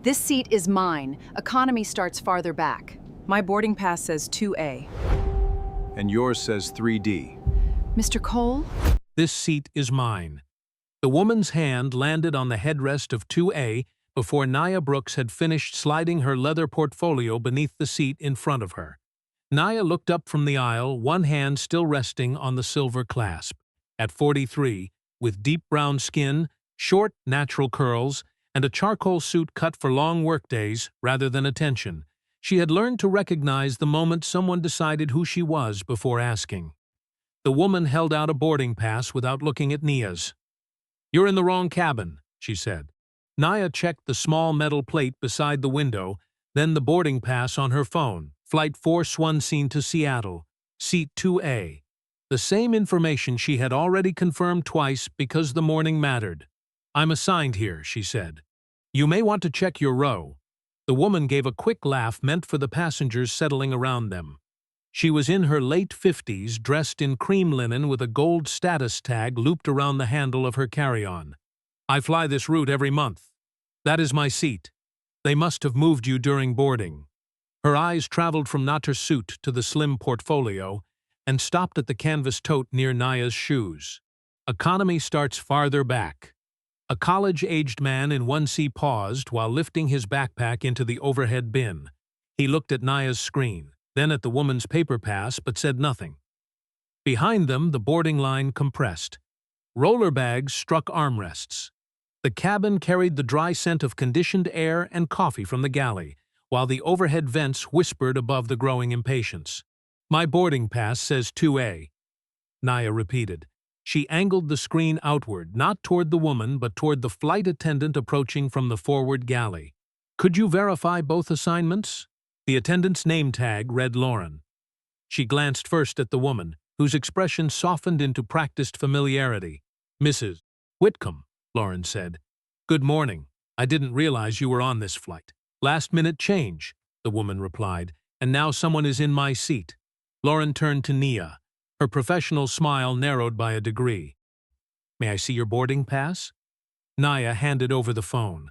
This seat is mine. Economy starts farther back. My boarding pass says 2A. And yours says 3D. Mr. Cole? This seat is mine. The woman's hand landed on the headrest of 2A before Nia Brooks had finished sliding her leather portfolio beneath the seat in front of her. Nia looked up from the aisle, one hand still resting on the silver clasp. At 43, with deep brown skin, short, natural curls, and a charcoal suit cut for long workdays rather than attention, she had learned to recognize the moment someone decided who she was before asking. The woman held out a boarding pass without looking at Nia's. "You're in the wrong cabin," she said. Nia checked the small metal plate beside the window, then the boarding pass on her phone. Flight 4 Swansea to Seattle, seat 2A. The same information she had already confirmed twice because the morning mattered. "I'm assigned here," she said. "You may want to check your row." The woman gave a quick laugh meant for the passengers settling around them. She was in her late 50s, dressed in cream linen with a gold status tag looped around the handle of her carry-on. "I fly this route every month. That is my seat. They must have moved you during boarding." Her eyes traveled from Natter's suit to the slim portfolio and stopped at the canvas tote near Nia's shoes. Economy starts farther back. A college-aged man in 1C paused while lifting his backpack into the overhead bin. He looked at Nia's screen, then at the woman's paper pass, but said nothing. Behind them, the boarding line compressed. Roller bags struck armrests. The cabin carried the dry scent of conditioned air and coffee from the galley, while the overhead vents whispered above the growing impatience. "My boarding pass says 2A," Nia repeated. She angled the screen outward, not toward the woman but toward the flight attendant approaching from the forward galley. "Could you verify both assignments?" The attendant's name tag read Lauren. She glanced first at the woman, whose expression softened into practiced familiarity. "Mrs. Whitcomb," Lauren said. "Good morning. I didn't realize you were on this flight." "Last-minute change," the woman replied, "and now someone is in my seat." Lauren turned to Nia, her professional smile narrowed by a degree. "May I see your boarding pass?" Nia handed over the phone.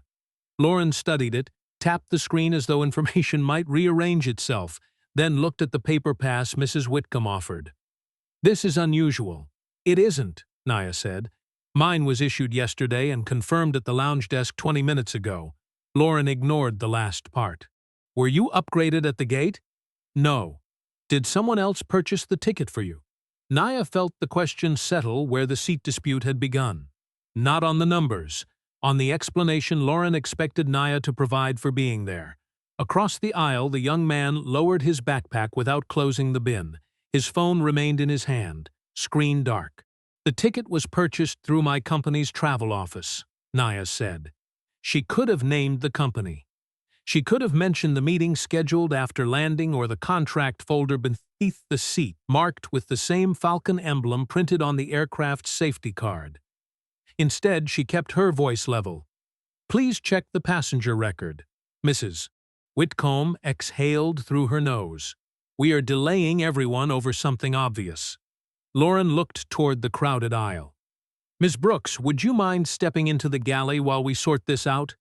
Lauren studied it, tapped the screen as though information might rearrange itself, then looked at the paper pass Mrs. Whitcomb offered. "This is unusual." "It isn't," Nia said. "Mine was issued yesterday and confirmed at the lounge desk 20 minutes ago." Lauren ignored the last part. "Were you upgraded at the gate?" "No." "Did someone else purchase the ticket for you?" Nia felt the question settle where the seat dispute had begun. Not on the numbers. On the explanation Lauren expected Nia to provide for being there. Across the aisle, the young man lowered his backpack without closing the bin. His phone remained in his hand, screen dark. "The ticket was purchased through my company's travel office," Nia said. She could have named the company. She could have mentioned the meeting scheduled after landing or the contract folder beneath the seat, marked with the same Falcon emblem printed on the aircraft's safety card. Instead, she kept her voice level. "Please check the passenger record." Mrs. Whitcomb exhaled through her nose. "We are delaying everyone over something obvious." Lauren looked toward the crowded aisle. "Miss Brooks, would you mind stepping into the galley while we sort this out?"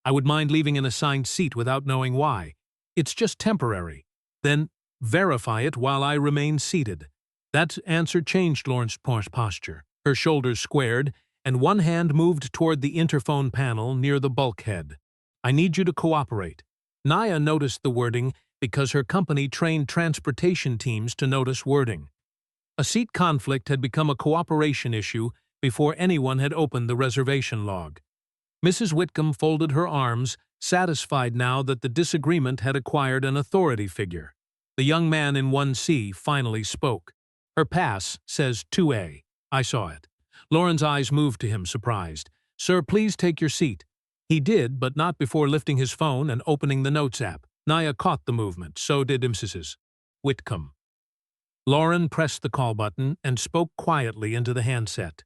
"I would mind leaving an assigned seat without knowing why. It's just temporary." "Then verify it while I remain seated." That answer changed Lauren's posture. Her shoulders squared, and one hand moved toward the interphone panel near the bulkhead. "I need you to cooperate." Nia noticed the wording because her company trained transportation teams to notice wording. A seat conflict had become a cooperation issue before anyone had opened the reservation log. Mrs. Whitcomb folded her arms, satisfied now that the disagreement had acquired an authority figure. The young man in 1C finally spoke. "Her pass says 2A. I saw it." Lauren's eyes moved to him, surprised. "Sir, please take your seat." He did, but not before lifting his phone and opening the Notes app. Nia caught the movement, so did Mrs. Whitcomb. Lauren pressed the call button and spoke quietly into the handset.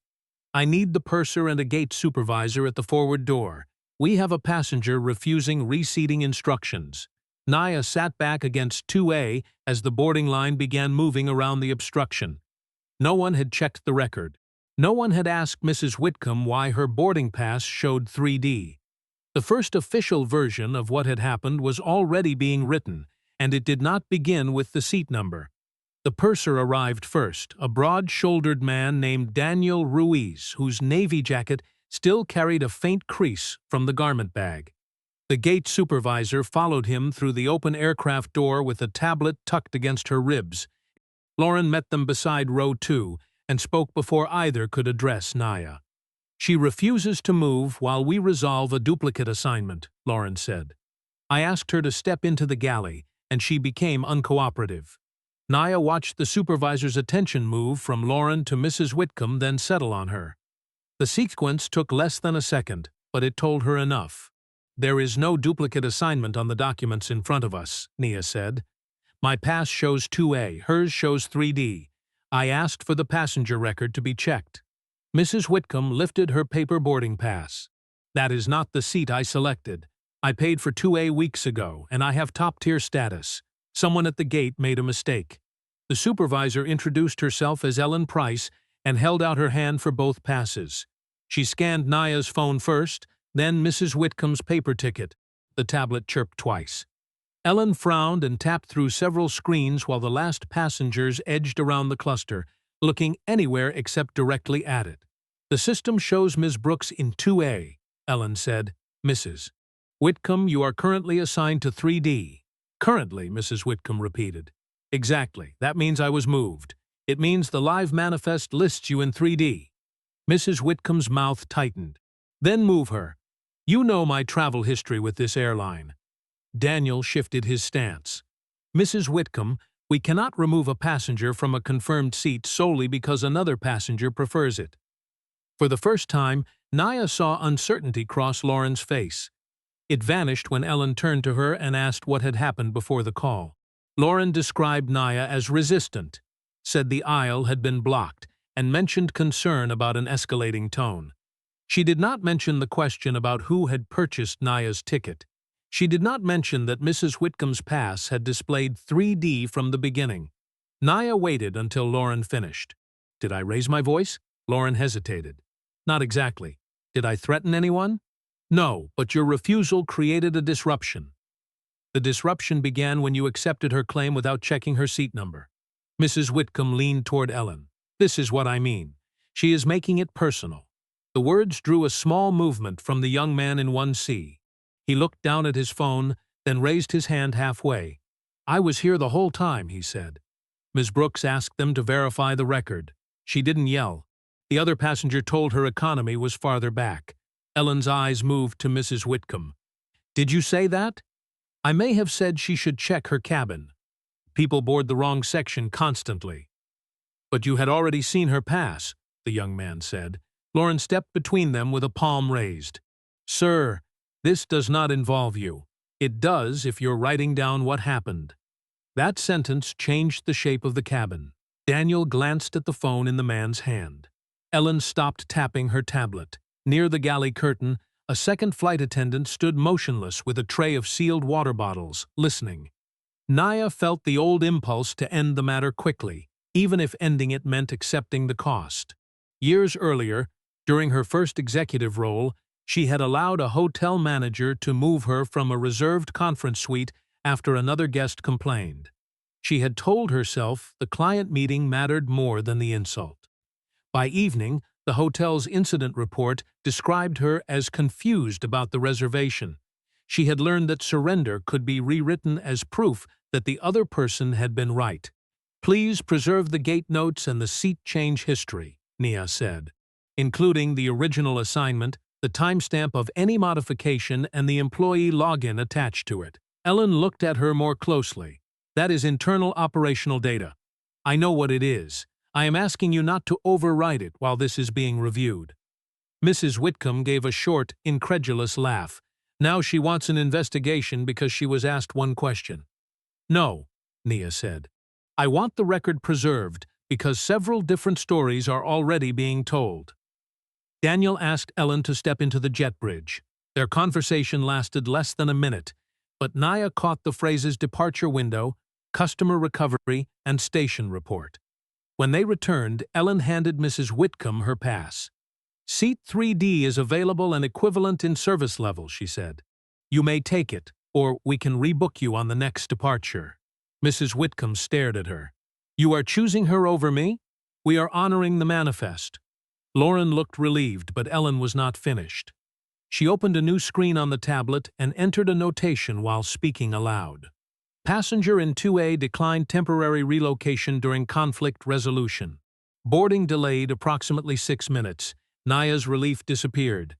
"I need the purser and a gate supervisor at the forward door. We have a passenger refusing reseating instructions." Nia sat back against 2A as the boarding line began moving around the obstruction. No one had checked the record. No one had asked Mrs. Whitcomb why her boarding pass showed 3D. The first official version of what had happened was already being written, and it did not begin with the seat number. The purser arrived first, a broad-shouldered man named Daniel Ruiz, whose navy jacket still carried a faint crease from the garment bag. The gate supervisor followed him through the open aircraft door with a tablet tucked against her ribs. Lauren met them beside row 2 and spoke before either could address Naya. "She refuses to move while we resolve a duplicate assignment," Lauren said. "I asked her to step into the galley, and she became uncooperative." Naya watched the supervisor's attention move from Lauren to Mrs. Whitcomb, then settle on her. The sequence took less than a second, but it told her enough. "There is no duplicate assignment on the documents in front of us," Nia said. "My pass shows 2A, hers shows 3D. I asked for the passenger record to be checked." Mrs. Whitcomb lifted her paper boarding pass. "That is not the seat I selected. I paid for 2A weeks ago, and I have top-tier status. Someone at the gate made a mistake." The supervisor introduced herself as Ellen Price and held out her hand for both passes. She scanned Naya's phone first, then Mrs. Whitcomb's paper ticket. The tablet chirped twice. Ellen frowned and tapped through several screens while the last passengers edged around the cluster, looking anywhere except directly at it. "The system shows Ms. Brooks in 2A, Ellen said. "Mrs. Whitcomb, you are currently assigned to 3D. "Currently," Mrs. Whitcomb repeated. "Exactly. That means I was moved. It means the live manifest lists you in 3D. Mrs. Whitcomb's mouth tightened. "Then move her. You know my travel history with this airline." Daniel shifted his stance. "Mrs. Whitcomb, we cannot remove a passenger from a confirmed seat solely because another passenger prefers it." For the first time, Naya saw uncertainty cross Lauren's face. It vanished when Ellen turned to her and asked what had happened before the call. Lauren described Naya as resistant, said the aisle had been blocked, and mentioned concern about an escalating tone. She did not mention the question about who had purchased Naya's ticket. She did not mention that Mrs. Whitcomb's pass had displayed 3D from the beginning. Naya waited until Lauren finished. "Did I raise my voice?" Lauren hesitated. "Not exactly. Did I threaten anyone?" "No, but your refusal created a disruption." "The disruption began when you accepted her claim without checking her seat number." Mrs. Whitcomb leaned toward Ellen. "This is what I mean. She is making it personal." The words drew a small movement from the young man in 1C. He looked down at his phone, then raised his hand halfway. "I was here the whole time," he said. Ms. Brooks asked them to verify the record. She didn't yell. The other passenger told her economy was farther back. Ellen's eyes moved to Mrs. Whitcomb. "Did you say that?" "I may have said she should check her cabin. People board the wrong section constantly." "But you had already seen her pass," the young man said. Lauren stepped between them with a palm raised. "Sir, this does not involve you. It does if you're writing down what happened." That sentence changed the shape of the cabin. Daniel glanced at the phone in the man's hand. Ellen stopped tapping her tablet. Near the galley curtain, a second flight attendant stood motionless with a tray of sealed water bottles, listening. Naya felt the old impulse to end the matter quickly, even if ending it meant accepting the cost. Years earlier, during her first executive role, she had allowed a hotel manager to move her from a reserved conference suite after another guest complained. She had told herself the client meeting mattered more than the insult. By evening, the hotel's incident report described her as confused about the reservation. She had learned that surrender could be rewritten as proof that the other person had been right. "Please preserve the gate notes and the seat change history," Nia said, including the original assignment, the timestamp of any modification, and the employee login attached to it. Ellen looked at her more closely. "That is internal operational data. I know what it is. I am asking you not to overwrite it while this is being reviewed." Mrs. Whitcomb gave a short, incredulous laugh. Now she wants an investigation because she was asked one question. "No," Nia said. "I want the record preserved because several different stories are already being told." Daniel asked Ellen to step into the jet bridge. Their conversation lasted less than a minute, but Naya caught the phrases departure window, customer recovery, and station report. When they returned, Ellen handed Mrs. Whitcomb her pass. Seat 3D is available and equivalent in service level, she said. You may take it, or we can rebook you on the next departure. Mrs. Whitcomb stared at her. You are choosing her over me? We are honoring the manifest. Lauren looked relieved, but Ellen was not finished. She opened a new screen on the tablet and entered a notation while speaking aloud. Passenger in 2A declined temporary relocation during conflict resolution. Boarding delayed approximately 6 minutes. Naya's relief disappeared.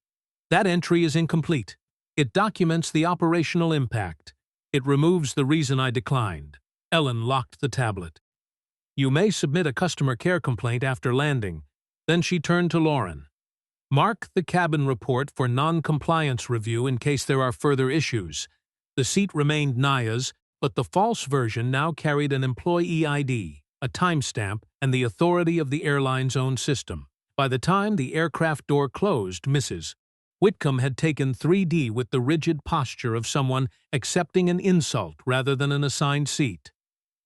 That entry is incomplete. It documents the operational impact. It removes the reason I declined. Ellen locked the tablet. You may submit a customer care complaint after landing. Then she turned to Lauren. Mark the cabin report for non-compliance review in case there are further issues. The seat remained Naya's, but the false version now carried an employee ID, a timestamp, and the authority of the airline's own system. By the time the aircraft door closed, Mrs. Whitcomb had taken 3D with the rigid posture of someone accepting an insult rather than an assigned seat.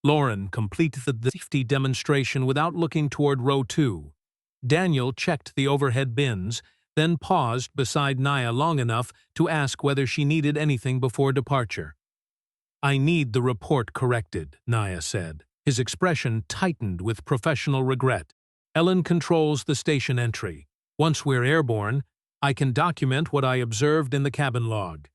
Lauren completed the safety demonstration without looking toward row 2. Daniel checked the overhead bins, then paused beside Naya long enough to ask whether she needed anything before departure. I need the report corrected, Naya said. His expression tightened with professional regret. Ellen controls the station entry. Once we're airborne, I can document what I observed in the cabin log.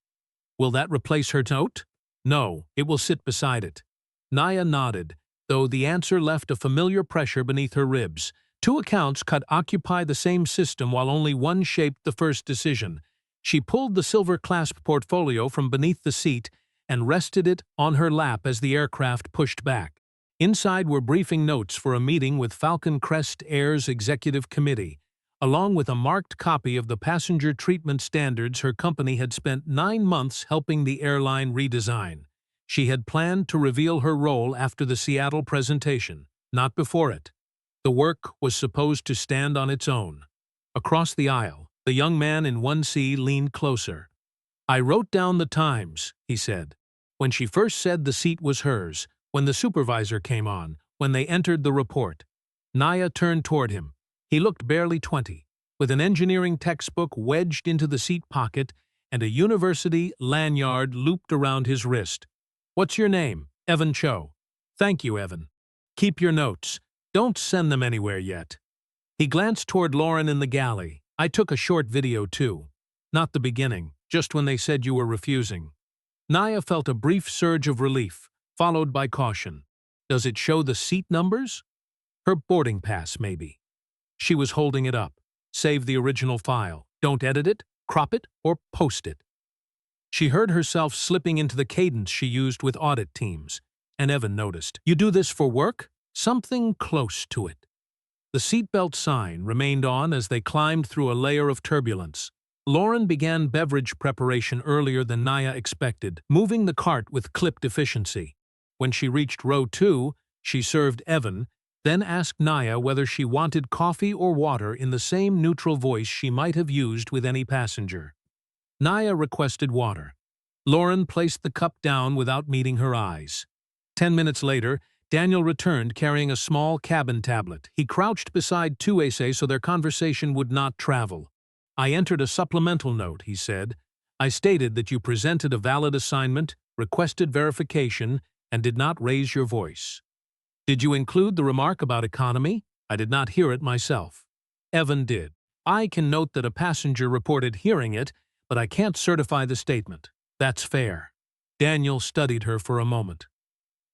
Will that replace her note? No, it will sit beside it. Naya nodded, though the answer left a familiar pressure beneath her ribs. 2 accounts could occupy the same system while only one shaped the first decision. She pulled the silver clasp portfolio from beneath the seat and rested it on her lap as the aircraft pushed back. Inside were briefing notes for a meeting with Falcon Crest Air's executive committee, along with a marked copy of the passenger treatment standards her company had spent 9 months helping the airline redesign. She had planned to reveal her role after the Seattle presentation, not before it. The work was supposed to stand on its own. Across the aisle, the young man in 1C leaned closer. I wrote down the times, he said. When she first said the seat was hers, when the supervisor came on, when they entered the report. Naya turned toward him. He looked barely 20, with an engineering textbook wedged into the seat pocket and a university lanyard looped around his wrist. What's your name? Evan Cho. Thank you, Evan. Keep your notes. Don't send them anywhere yet. He glanced toward Lauren in the galley. I took a short video too. Not the beginning, just when they said you were refusing. Naya felt a brief surge of relief, followed by caution. Does it show the seat numbers? Her boarding pass, maybe. She was holding it up. Save the original file. Don't edit it, crop it, or post it. She heard herself slipping into the cadence she used with audit teams, and Evan noticed. You do this for work? Something close to it. The seatbelt sign remained on as they climbed through a layer of turbulence. Lauren began beverage preparation earlier than Naya expected, moving the cart with clipped efficiency. When she reached row 2, she served Evan, then asked Naya whether she wanted coffee or water in the same neutral voice she might have used with any passenger. Naya requested water. Lauren placed the cup down without meeting her eyes. 10 minutes later, Daniel returned carrying a small cabin tablet. He crouched beside 2A so their conversation would not travel. I entered a supplemental note, he said. I stated that you presented a valid assignment, requested verification, and did not raise your voice. Did you include the remark about economy? I did not hear it myself. Evan did. I can note that a passenger reported hearing it, but I can't certify the statement. That's fair. Daniel studied her for a moment.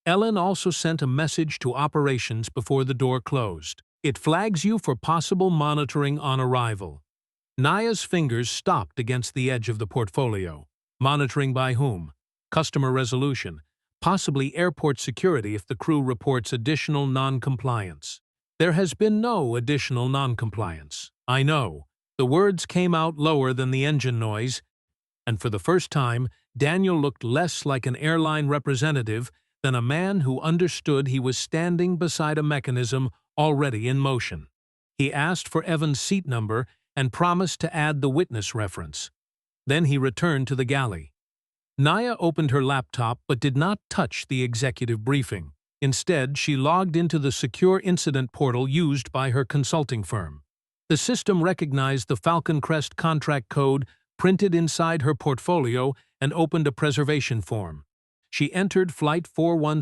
Ellen also sent a message to operations before the door closed. It flags you for possible monitoring on arrival. Naya's fingers stopped against the edge of the portfolio. Monitoring by whom? Customer resolution. Possibly airport security if the crew reports additional non-compliance. There has been no additional non-compliance. I know. The words came out lower than the engine noise, and for the first time, Daniel looked less like an airline representative than a man who understood he was standing beside a mechanism already in motion. He asked for Evan's seat number and promised to add the witness reference. Then he returned to the galley. Naya opened her laptop but did not touch the executive briefing. Instead, she logged into the secure incident portal used by her consulting firm. The system recognized the Falcon Crest contract code printed inside her portfolio and opened a preservation form. She entered Flight 41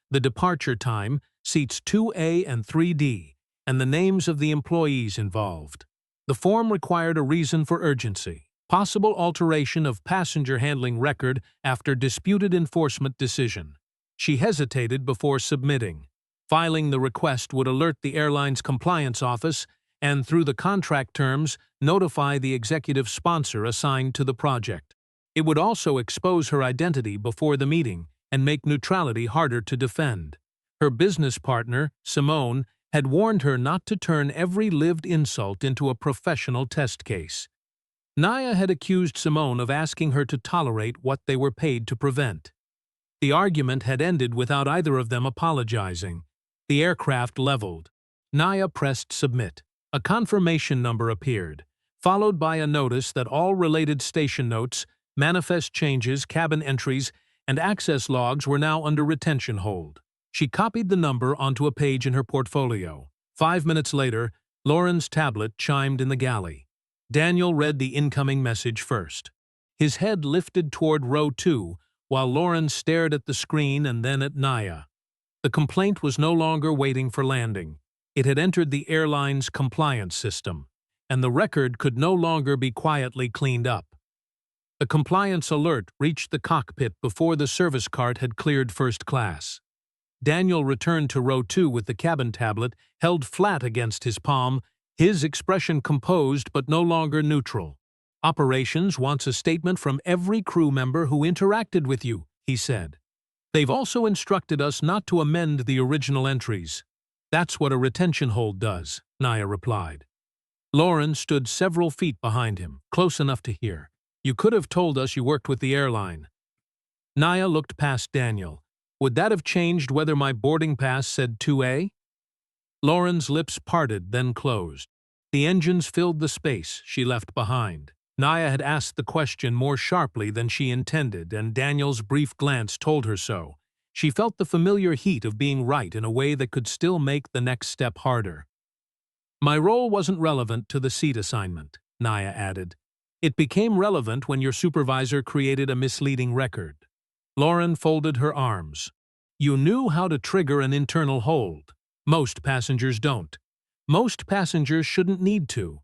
the departure time, seats 2A and 3D, and the names of the employees involved. The form required a reason for urgency, possible alteration of passenger handling record after disputed enforcement decision. She hesitated before submitting. Filing the request would alert the airline's compliance office and, through the contract terms, notify the executive sponsor assigned to the project. It would also expose her identity before the meeting and make neutrality harder to defend. Her business partner, Simone, had warned her not to turn every lived insult into a professional test case. Naya had accused Simone of asking her to tolerate what they were paid to prevent. The argument had ended without either of them apologizing. The aircraft leveled. Naya pressed submit. A confirmation number appeared, followed by a notice that all related station notes, manifest changes, cabin entries, and access logs were now under retention hold. She copied the number onto a page in her portfolio. 5 minutes later, Lauren's tablet chimed in the galley. Daniel read the incoming message first. His head lifted toward row 2, while Lauren stared at the screen and then at Naya. The complaint was no longer waiting for landing. It had entered the airline's compliance system, and the record could no longer be quietly cleaned up. The compliance alert reached the cockpit before the service cart had cleared first class. Daniel returned to row 2 with the cabin tablet held flat against his palm, his expression composed but no longer neutral. "Operations wants a statement from every crew member who interacted with you," he said. "They've also instructed us not to amend the original entries." "That's what a retention hold does," Naya replied. Lauren stood several feet behind him, close enough to hear. "You could have told us you worked with the airline." Naya looked past Daniel. "Would that have changed whether my boarding pass said 2A? Lauren's lips parted, then closed. The engines filled the space she left behind. Naya had asked the question more sharply than she intended, and Daniel's brief glance told her so. She felt the familiar heat of being right in a way that could still make the next step harder. "My role wasn't relevant to the seat assignment," Naya added. "It became relevant when your supervisor created a misleading record." Lauren folded her arms. "You knew how to trigger an internal hold. Most passengers don't. Most passengers shouldn't need to."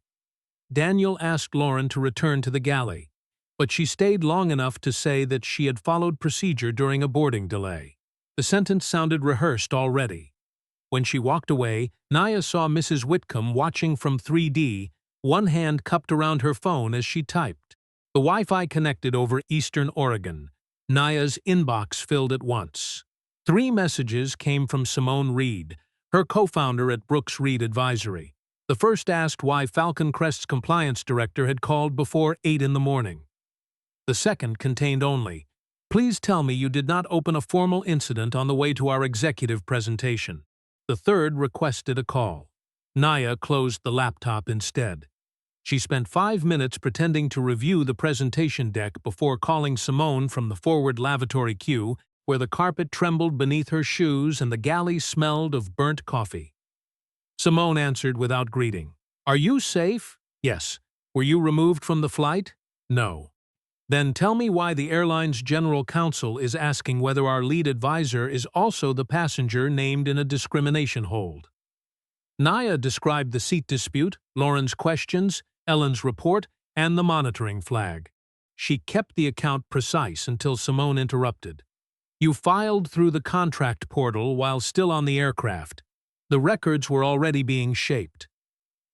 Daniel asked Lauren to return to the galley, but she stayed long enough to say that she had followed procedure during a boarding delay. The sentence sounded rehearsed already. When she walked away, Naya saw Mrs. Whitcomb watching from 3D, one hand cupped around her phone as she typed. The Wi-Fi connected over Eastern Oregon. Naya's inbox filled at once. 3 messages came from Simone Reed, her co-founder at Brooks Reed Advisory. The first asked why Falcon Crest's compliance director had called before 8 in the morning. The second contained only, "Please tell me you did not open a formal incident on the way to our executive presentation." The third requested a call. Naya closed the laptop instead. She spent 5 minutes pretending to review the presentation deck before calling Simone from the forward lavatory queue, where the carpet trembled beneath her shoes and the galley smelled of burnt coffee. Simone answered without greeting. "Are you safe?" "Yes." "Were you removed from the flight?" "No." "Then tell me why the airline's general counsel is asking whether our lead advisor is also the passenger named in a discrimination hold." Naya described the seat dispute, Lauren's questions, Ellen's report, and the monitoring flag. She kept the account precise until Simone interrupted. "You filed through the contract portal while still on the aircraft. The records were already being shaped.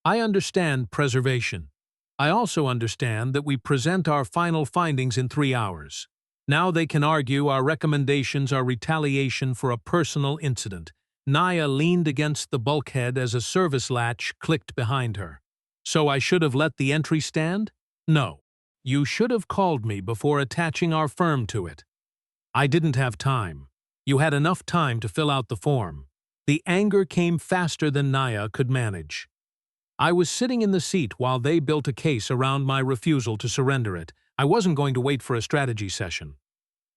I understand preservation. I also understand that we present our final findings in 3 hours. Now they can argue our recommendations are retaliation for a personal incident." Naya leaned against the bulkhead as a service latch clicked behind her. "So I should have let the entry stand?" "No. You should have called me before attaching our firm to it." "I didn't have time." "You had enough time to fill out the form." The anger came faster than Naya could manage. "I was sitting in the seat while they built a case around my refusal to surrender it. I wasn't going to wait for a strategy session."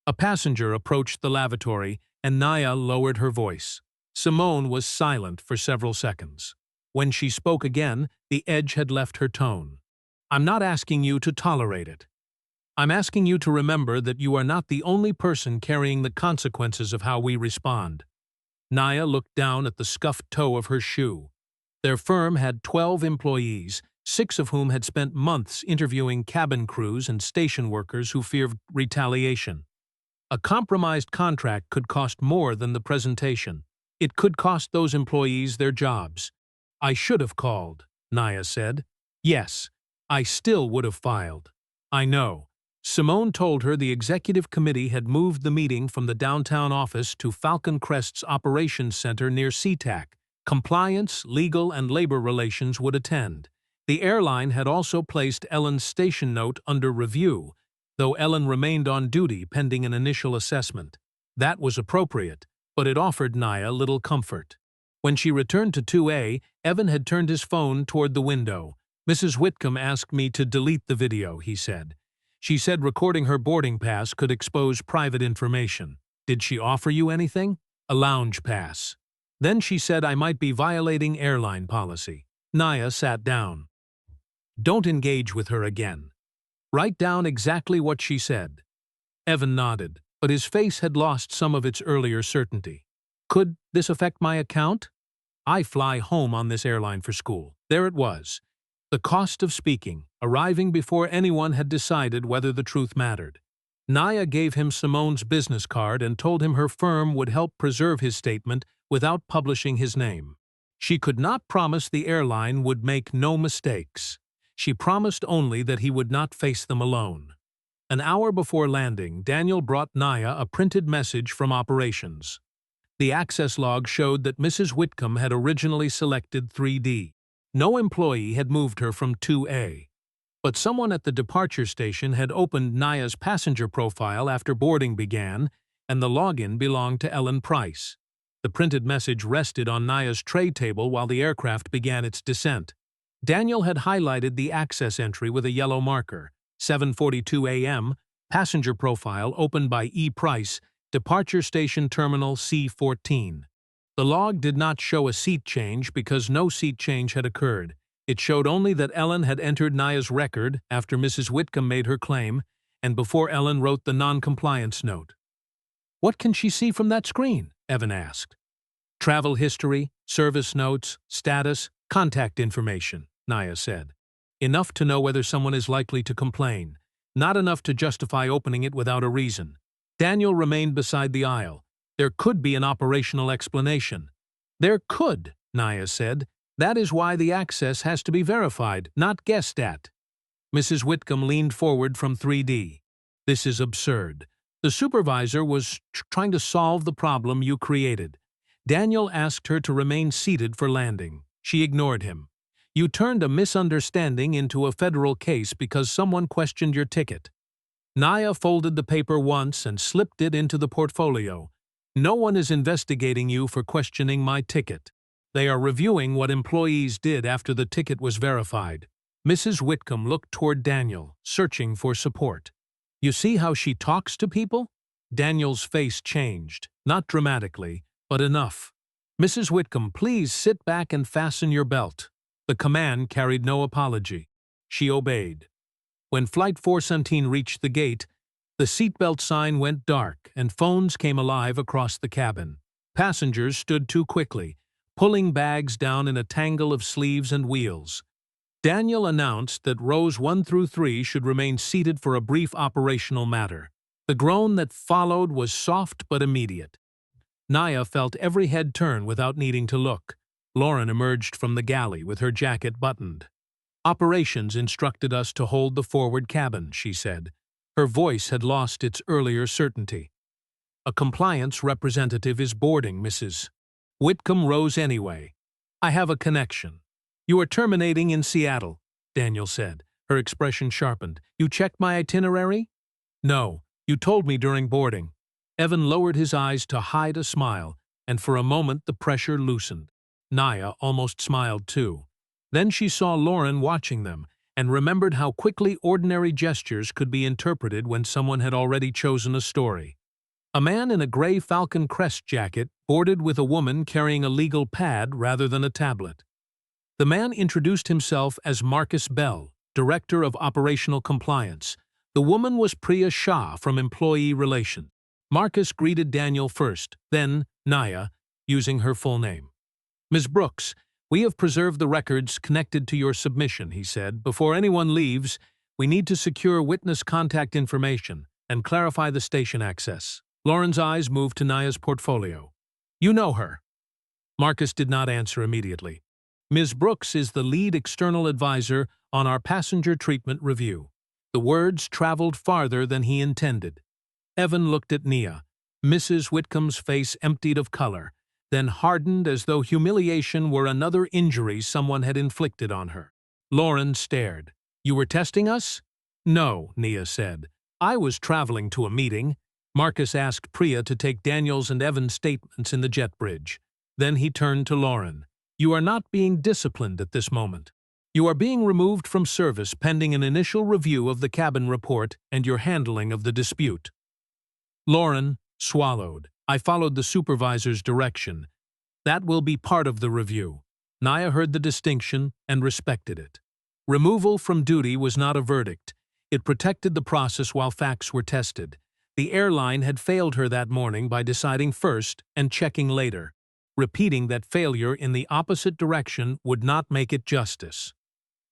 A passenger approached the lavatory, and Naya lowered her voice. Simone was silent for several seconds. When she spoke again, the edge had left her tone. "I'm not asking you to tolerate it. I'm asking you to remember that you are not the only person carrying the consequences of how we respond." Naya looked down at the scuffed toe of her shoe. Their firm had 12 employees, 6 of whom had spent months interviewing cabin crews and station workers who feared retaliation. A compromised contract could cost more than the presentation. It could cost those employees their jobs. "I should have called," Naya said. "Yes, I still would have filed." "I know." Simone told her the executive committee had moved the meeting from the downtown office to Falcon Crest's operations center near SeaTac. Compliance, legal, and labor relations would attend. The airline had also placed Ellen's station note under review, though Ellen remained on duty pending an initial assessment. That was appropriate, but it offered Naya little comfort. When she returned to 2A, Evan had turned his phone toward the window. "Mrs. Whitcomb asked me to delete the video," he said. "She said recording her boarding pass could expose private information." "Did she offer you anything?" "A lounge pass. Then she said I might be violating airline policy." Naya sat down. "Don't engage with her again. Write down exactly what she said." Evan nodded, but his face had lost some of its earlier certainty. "Could this affect my account? I fly home on this airline for school." There it was. The cost of speaking, arriving before anyone had decided whether the truth mattered. Naya gave him Simone's business card and told him her firm would help preserve his statement without publishing his name. She could not promise the airline would make no mistakes. She promised only that he would not face them alone. An hour before landing, Daniel brought Naya a printed message from operations. The access log showed that Mrs. Whitcomb had originally selected 3D. No employee had moved her from 2A. But someone at the departure station had opened Naya's passenger profile after boarding began, and the login belonged to Ellen Price. The printed message rested on Naya's tray table while the aircraft began its descent. Daniel had highlighted the access entry with a yellow marker. 7:42 a.m., passenger profile opened by E. Price, departure station terminal C-14. The log did not show a seat change because no seat change had occurred. It showed only that Ellen had entered Naya's record after Mrs. Whitcomb made her claim and before Ellen wrote the non-compliance note. "What can she see from that screen?" Evan asked. "Travel history, service notes, status, contact information," Naya said. "Enough to know whether someone is likely to complain. Not enough to justify opening it without a reason." Daniel remained beside the aisle. "There could be an operational explanation." "There could," Naya said. "That is why the access has to be verified, not guessed at." Mrs. Whitcomb leaned forward from 3D. "This is absurd. The supervisor was trying to solve the problem you created." Daniel asked her to remain seated for landing. She ignored him. "You turned a misunderstanding into a federal case because someone questioned your ticket." Naya folded the paper once and slipped it into the portfolio. "No one is investigating you for questioning my ticket. They are reviewing what employees did after the ticket was verified." Mrs. Whitcomb looked toward Daniel, searching for support. "You see how she talks to people?" Daniel's face changed, not dramatically, but enough. "Mrs. Whitcomb, please sit back and fasten your belt." The command carried no apology. She obeyed. When Flight 417 reached the gate, the seatbelt sign went dark and phones came alive across the cabin. Passengers stood too quickly, pulling bags down in a tangle of sleeves and wheels. Daniel announced that rows 1 through 3 should remain seated for a brief operational matter. The groan that followed was soft but immediate. Naya felt every head turn without needing to look. Lauren emerged from the galley with her jacket buttoned. "Operations instructed us to hold the forward cabin," she said. Her voice had lost its earlier certainty. "A compliance representative is boarding, Mrs. Whitcomb rose anyway. "I have a connection." "You are terminating in Seattle," Daniel said. Her expression sharpened. "You checked my itinerary?" "No, you told me during boarding." Evan lowered his eyes to hide a smile, and for a moment the pressure loosened. Naya almost smiled too. Then she saw Lauren watching them, and remembered how quickly ordinary gestures could be interpreted when someone had already chosen a story. A man in a gray Falcon Crest jacket boarded with a woman carrying a legal pad rather than a tablet. The man introduced himself as Marcus Bell, Director of Operational Compliance. The woman was Priya Shah from Employee Relations. Marcus greeted Daniel first, then Naya, using her full name. "Ms. Brooks, we have preserved the records connected to your submission," he said. "Before anyone leaves, we need to secure witness contact information and clarify the station access." Lauren's eyes moved to Naya's portfolio. "You know her." Marcus did not answer immediately. "Ms. Brooks is the lead external advisor on our passenger treatment review." The words traveled farther than he intended. Evan looked at Nia. Mrs. Whitcomb's face emptied of color, then hardened as though humiliation were another injury someone had inflicted on her. Lauren stared. "You were testing us?" "No," Nia said. "I was traveling to a meeting." Marcus asked Priya to take Daniel's and Evan's statements in the jet bridge. Then he turned to Lauren. "You are not being disciplined at this moment. You are being removed from service pending an initial review of the cabin report and your handling of the dispute." Lauren swallowed. "I followed the supervisor's direction. That will be part of the review." Naya heard the distinction and respected it. Removal from duty was not a verdict. It protected the process while facts were tested. The airline had failed her that morning by deciding first and checking later. Repeating that failure in the opposite direction would not make it justice.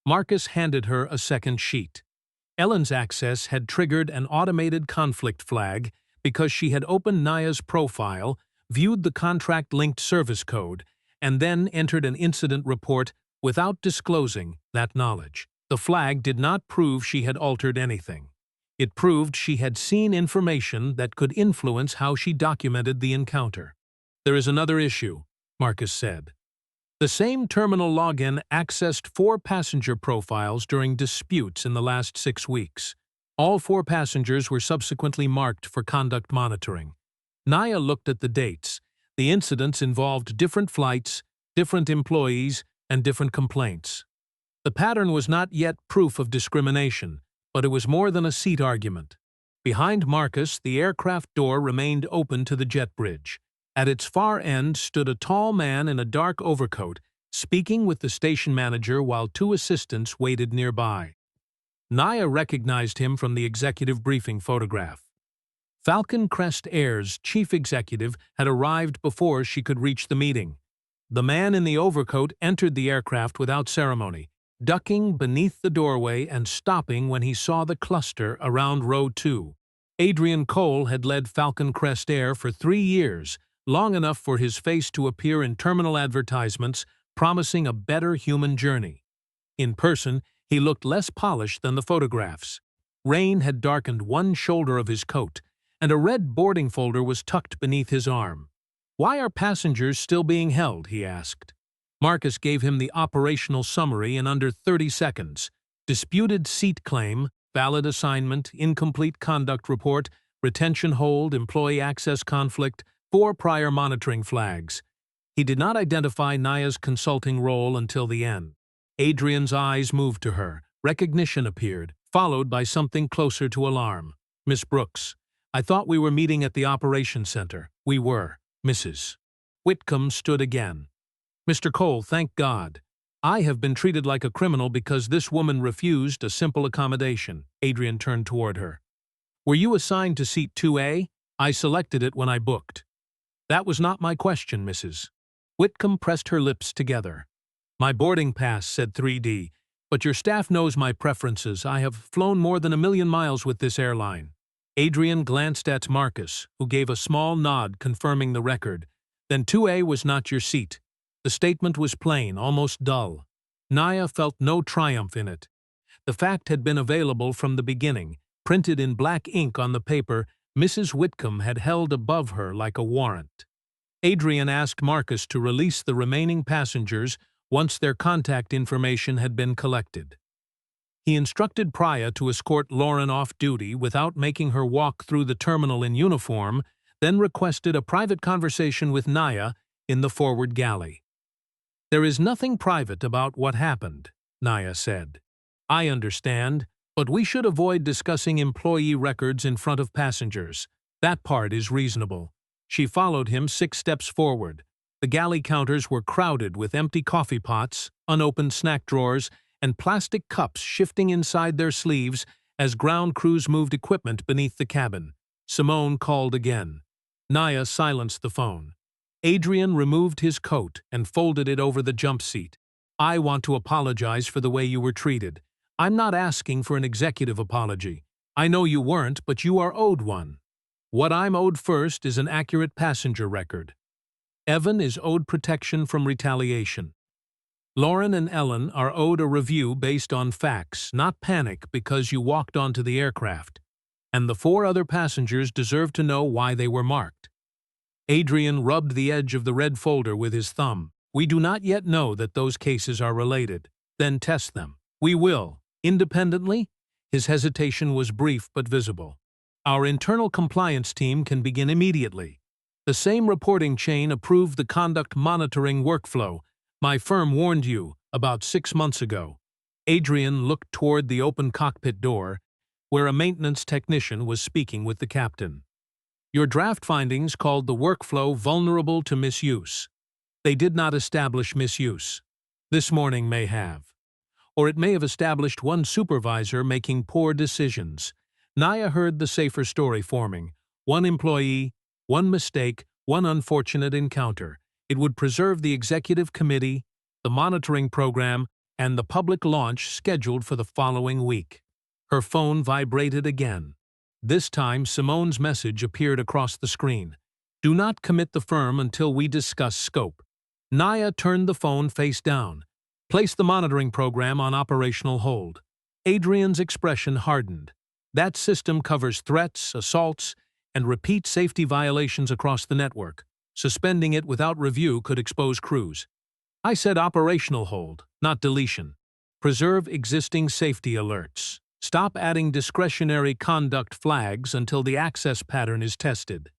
Marcus handed her a second sheet. Ellen's access had triggered an automated conflict flag because she had opened Naya's profile, viewed the contract-linked service code, and then entered an incident report without disclosing that knowledge. The flag did not prove she had altered anything. It proved she had seen information that could influence how she documented the encounter. "There is another issue," Marcus said. "The same terminal login accessed 4 passenger profiles during disputes in the last 6 weeks. All 4 passengers were subsequently marked for conduct monitoring." Naya looked at the dates. The incidents involved different flights, different employees, and different complaints. The pattern was not yet proof of discrimination, but it was more than a seat argument. Behind Marcus, the aircraft door remained open to the jet bridge. At its far end stood a tall man in a dark overcoat, speaking with the station manager while 2 assistants waited nearby. Naya recognized him from the executive briefing photograph. Falcon Crest Air's chief executive had arrived before she could reach the meeting. The man in the overcoat entered the aircraft without ceremony, ducking beneath the doorway and stopping when he saw the cluster around row 2. Adrian Cole had led Falcon Crest Air for 3 years, long enough for his face to appear in terminal advertisements promising a better human journey. In person, he looked less polished than the photographs. Rain had darkened one shoulder of his coat, and a red boarding folder was tucked beneath his arm. "Why are passengers still being held?" he asked. Marcus gave him the operational summary in under 30 seconds. Disputed seat claim, valid assignment, incomplete conduct report, retention hold, employee access conflict, 4 prior monitoring flags. He did not identify Naya's consulting role until the end. Adrian's eyes moved to her. Recognition appeared, followed by something closer to alarm. "Miss Brooks, I thought we were meeting at the operations center." "We were, Mrs." Whitcomb stood again. "Mr. Cole, thank God. I have been treated like a criminal because this woman refused a simple accommodation." Adrian turned toward her. "Were you assigned to seat 2A? I selected it when I booked." "That was not my question, Mrs." Whitcomb pressed her lips together. "My boarding pass said 3D, but your staff knows my preferences. I have flown more than 1,000,000 miles with this airline." Adrian glanced at Marcus, who gave a small nod confirming the record. "Then 2A was not your seat." The statement was plain, almost dull. Naya felt no triumph in it. The fact had been available from the beginning, printed in black ink on the paper Mrs. Whitcomb had held above her like a warrant. Adrian asked Marcus to release the remaining passengers once their contact information had been collected. He instructed Priya to escort Lauren off duty without making her walk through the terminal in uniform, then requested a private conversation with Naya in the forward galley. "There is nothing private about what happened," Naya said. "I understand, but we should avoid discussing employee records in front of passengers. That part is reasonable." She followed him 6 steps forward. The galley counters were crowded with empty coffee pots, unopened snack drawers, and plastic cups shifting inside their sleeves as ground crews moved equipment beneath the cabin. Simone called again. Naya silenced the phone. Adrian removed his coat and folded it over the jump seat. I want to apologize for the way you were treated. I'm not asking for an executive apology. I know you weren't, but you are owed one. What I'm owed first is an accurate passenger record. Evan is owed protection from retaliation. Lauren and Ellen are owed a review based on facts, not panic because you walked onto the aircraft. And the 4 other passengers deserve to know why they were marked. Adrian rubbed the edge of the red folder with his thumb. We do not yet know that those cases are related. Then test them. We will. Independently? His hesitation was brief but visible. Our internal compliance team can begin immediately. The same reporting chain approved the conduct monitoring workflow. My firm warned you about 6 months ago. Adrian looked toward the open cockpit door, where a maintenance technician was speaking with the captain. Your draft findings called the workflow vulnerable to misuse. They did not establish misuse. This morning may have. Or it may have established one supervisor making poor decisions. Naya heard the safer story forming. One employee, one mistake, one unfortunate encounter. It would preserve the executive committee, the monitoring program, and the public launch scheduled for the following week. Her phone vibrated again. This time, Simone's message appeared across the screen. Do not commit the firm until we discuss scope. Naya turned the phone face down. Place the monitoring program on operational hold. Adrian's expression hardened. That system covers threats, assaults, and repeat safety violations across the network. Suspending it without review could expose crews. I said operational hold, not deletion. Preserve existing safety alerts. Stop adding discretionary conduct flags until the access pattern is tested.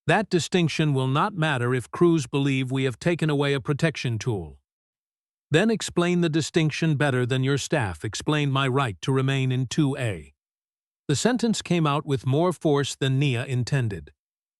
That distinction will not matter if crews believe we have taken away a protection tool. Then explain the distinction better than your staff explained my right to remain in 2A. The sentence came out with more force than Nia intended.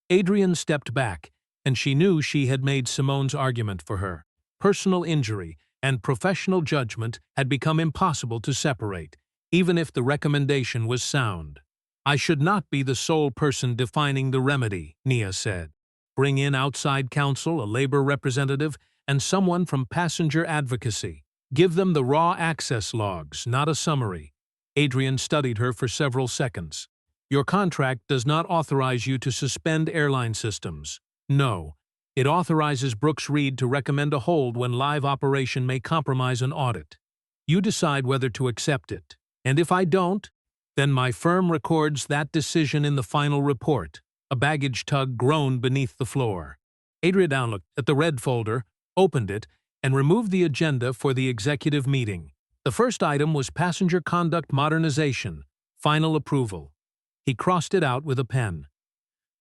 Adrian stepped back, and she knew she had made Simone's argument for her. Personal injury and professional judgment had become impossible to separate, even if the recommendation was sound. I should not be the sole person defining the remedy, Nia said. Bring in outside counsel, a labor representative, and someone from passenger advocacy. Give them the raw access logs, not a summary. Adrian studied her for several seconds. Your contract does not authorize you to suspend airline systems. No. It authorizes Brooks Reed to recommend a hold when live operation may compromise an audit. You decide whether to accept it. And if I don't, then my firm records that decision in the final report. A baggage tug groaned beneath the floor. Adrian looked at the red folder, opened it, and removed the agenda for the executive meeting. The first item was passenger conduct modernization, final approval. He crossed it out with a pen.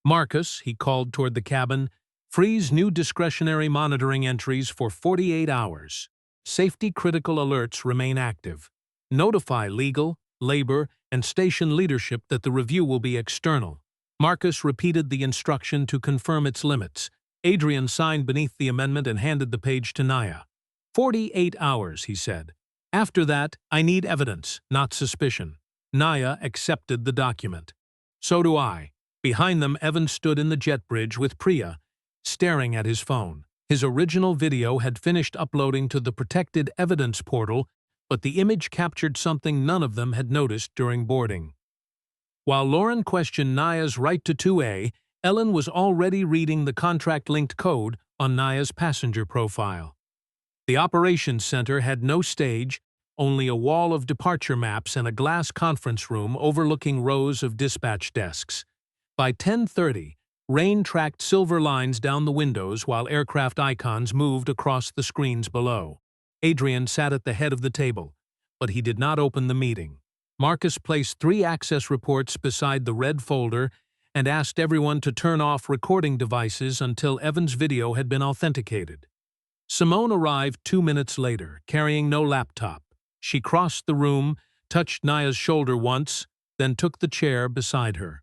Marcus, he called toward the cabin, freeze new discretionary monitoring entries for 48 hours. Safety-critical alerts remain active. Notify legal, labor, and station leadership that the review will be external. Marcus repeated the instruction to confirm its limits. Adrian signed beneath the amendment and handed the page to Naya. 48 hours, he said. After that, I need evidence, not suspicion. Naya accepted the document. So do I. Behind them, Evan stood in the jet bridge with Priya, staring at his phone. His original video had finished uploading to the protected evidence portal, but the image captured something none of them had noticed during boarding. While Lauren questioned Naya's right to 2A, Ellen was already reading the contract-linked code on Naya's passenger profile. The operations center had no stage, only a wall of departure maps and a glass conference room overlooking rows of dispatch desks. By 10:30, rain tracked silver lines down the windows while aircraft icons moved across the screens below. Adrian sat at the head of the table, but he did not open the meeting. Marcus placed 3 access reports beside the red folder and asked everyone to turn off recording devices until Evan's video had been authenticated. Simone arrived 2 minutes later, carrying no laptop. She crossed the room, touched Naya's shoulder once, then took the chair beside her.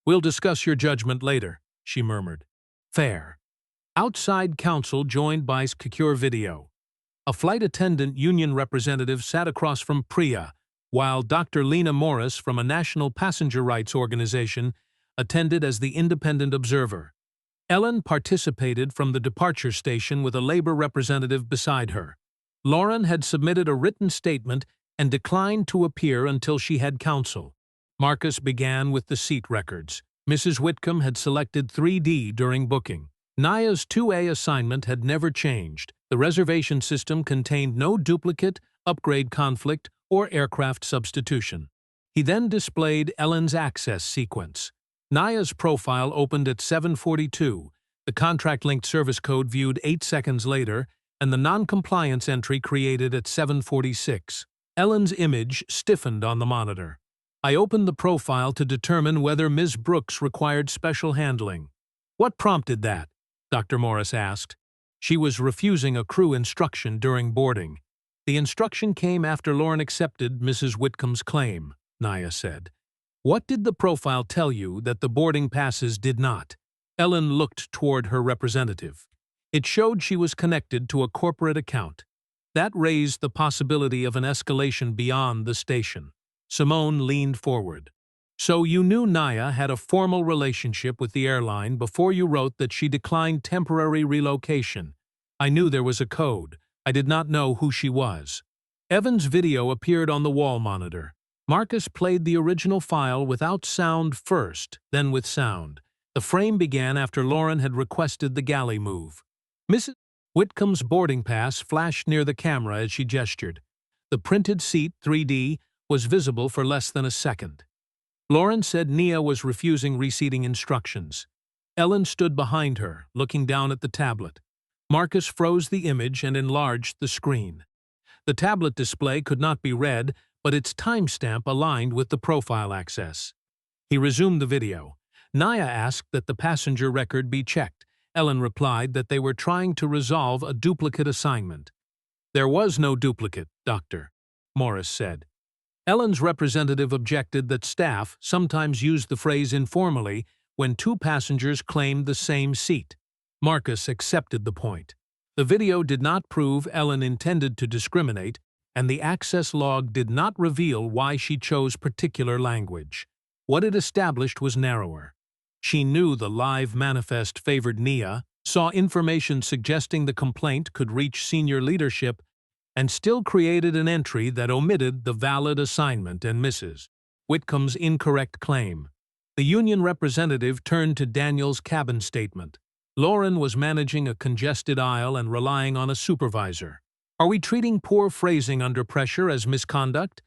"We'll discuss your judgment later," she murmured. "Fair." Outside counsel joined by secure video. A flight attendant union representative sat across from Priya, while Dr. Lena Morris from a national passenger rights organization attended as the independent observer. Ellen participated from the departure station with a labor representative beside her. Lauren had submitted a written statement and declined to appear until she had counsel. Marcus began with the seat records. Mrs. Whitcomb had selected 3D during booking. Naya's 2A assignment had never changed. The reservation system contained no duplicate, upgrade conflict, or aircraft substitution. He then displayed Ellen's access sequence. Naya's profile opened at 7:42, the contract-linked service code viewed 8 seconds later, and the non-compliance entry created at 7:46. Ellen's image stiffened on the monitor. I opened the profile to determine whether Ms. Brooks required special handling. What prompted that? Dr. Morris asked. She was refusing a crew instruction during boarding. The instruction came after Lauren accepted Mrs. Whitcomb's claim, Naya said. What did the profile tell you that the boarding passes did not? Ellen looked toward her representative. It showed she was connected to a corporate account. That raised the possibility of an escalation beyond the station. Simone leaned forward. So you knew Naya had a formal relationship with the airline before you wrote that she declined temporary relocation. I knew there was a code. I did not know who she was. Evan's video appeared on the wall monitor. Marcus played the original file without sound first, then with sound. The frame began after Lauren had requested the galley move. Mrs. Whitcomb's boarding pass flashed near the camera as she gestured. The printed seat, 3D, was visible for less than a second. Lauren said Nia was refusing reseating instructions. Ellen stood behind her, looking down at the tablet. Marcus froze the image and enlarged the screen. The tablet display could not be read, but its timestamp aligned with the profile access. He resumed the video. Naya asked that the passenger record be checked. Ellen replied that they were trying to resolve a duplicate assignment. There was no duplicate, Doctor, Morris said. Ellen's representative objected that staff sometimes used the phrase informally when two passengers claimed the same seat. Marcus accepted the point. The video did not prove Ellen intended to discriminate, and the access log did not reveal why she chose particular language. What it established was narrower. She knew the live manifest favored Nia, saw information suggesting the complaint could reach senior leadership, and still created an entry that omitted the valid assignment and Mrs. Whitcomb's incorrect claim. The union representative turned to Daniel's cabin statement. Lauren was managing a congested aisle and relying on a supervisor. Are we treating poor phrasing under pressure as misconduct?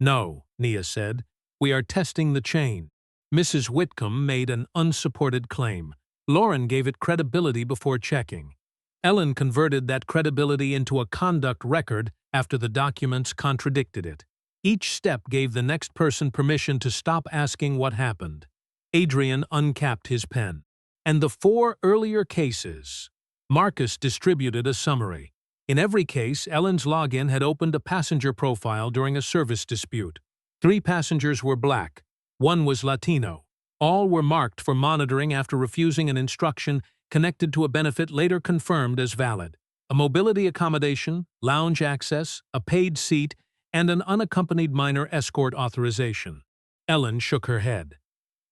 No, Nia said. We are testing the chain. Mrs. Whitcomb made an unsupported claim. Lauren gave it credibility before checking. Ellen converted that credibility into a conduct record after the documents contradicted it. Each step gave the next person permission to stop asking what happened. Adrian uncapped his pen. And the 4 earlier cases. Marcus distributed a summary. In every case, Ellen's login had opened a passenger profile during a service dispute. 3 passengers were black. 1 was Latino. All were marked for monitoring after refusing an instruction connected to a benefit later confirmed as valid. A mobility accommodation, lounge access, a paid seat, and an unaccompanied minor escort authorization. Ellen shook her head.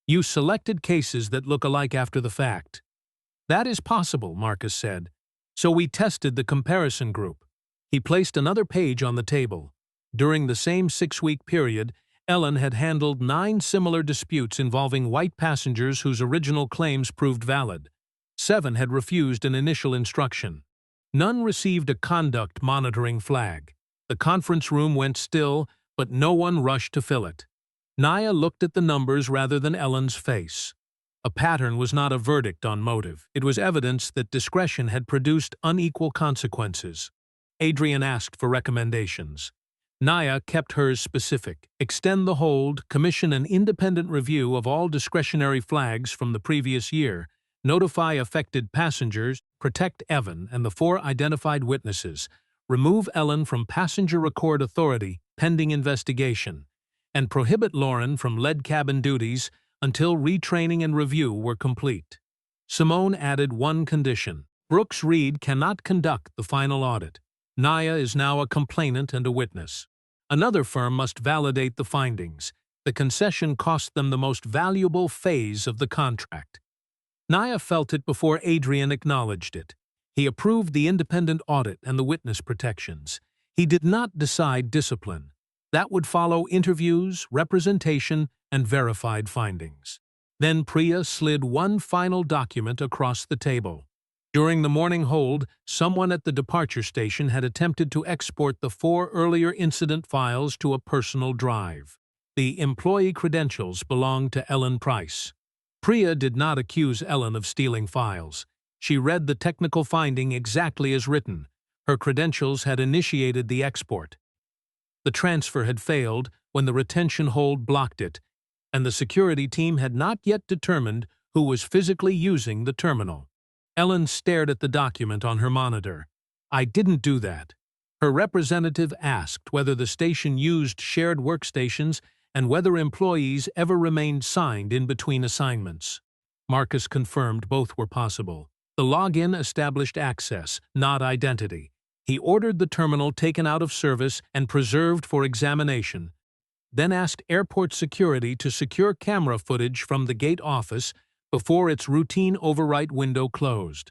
You selected cases that look alike after the fact. That is possible, Marcus said. So we tested the comparison group. He placed another page on the table. During the same 6-week period, Ellen had handled 9 similar disputes involving white passengers whose original claims proved valid. 7 had refused an initial instruction. None received a conduct monitoring flag. The conference room went still, but no one rushed to fill it. Naya looked at the numbers rather than Ellen's face. A pattern was not a verdict on motive. It was evidence that discretion had produced unequal consequences. Adrian asked for recommendations. Naya kept hers specific. Extend the hold, commission an independent review of all discretionary flags from the previous year, notify affected passengers, protect Evan and the 4 identified witnesses, remove Ellen from passenger record authority pending investigation, and prohibit Lauren from lead cabin duties until retraining and review were complete. Simone added one condition. Brooks Reed cannot conduct the final audit. Naya is now a complainant and a witness. Another firm must validate the findings. The concession cost them the most valuable phase of the contract. Naya felt it before Adrian acknowledged it. He approved the independent audit and the witness protections. He did not decide discipline. That would follow interviews, representation, and verified findings. Then Priya slid one final document across the table. During the morning hold, someone at the departure station had attempted to export the 4 earlier incident files to a personal drive. The employee credentials belonged to Ellen Price. Priya did not accuse Ellen of stealing files. She read the technical finding exactly as written. Her credentials had initiated the export. The transfer had failed when the retention hold blocked it, and the security team had not yet determined who was physically using the terminal. Ellen stared at the document on her monitor. "I didn't do that." Her representative asked whether the station used shared workstations and whether employees ever remained signed in between assignments. Marcus confirmed both were possible. The login established access, not identity. He ordered the terminal taken out of service and preserved for examination, then asked airport security to secure camera footage from the gate office before its routine overwrite window closed.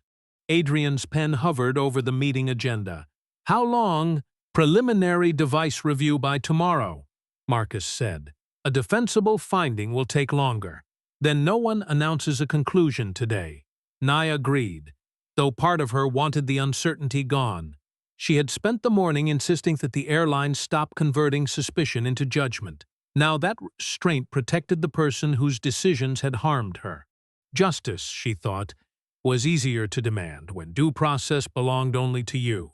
Adrian's pen hovered over the meeting agenda. "How long?" "Preliminary device review by tomorrow," Marcus said. "A defensible finding will take longer. Then no one announces a conclusion today." Naya agreed, though part of her wanted the uncertainty gone. She had spent the morning insisting that the airline stop converting suspicion into judgment. Now that restraint protected the person whose decisions had harmed her. Justice, she thought, was easier to demand when due process belonged only to you.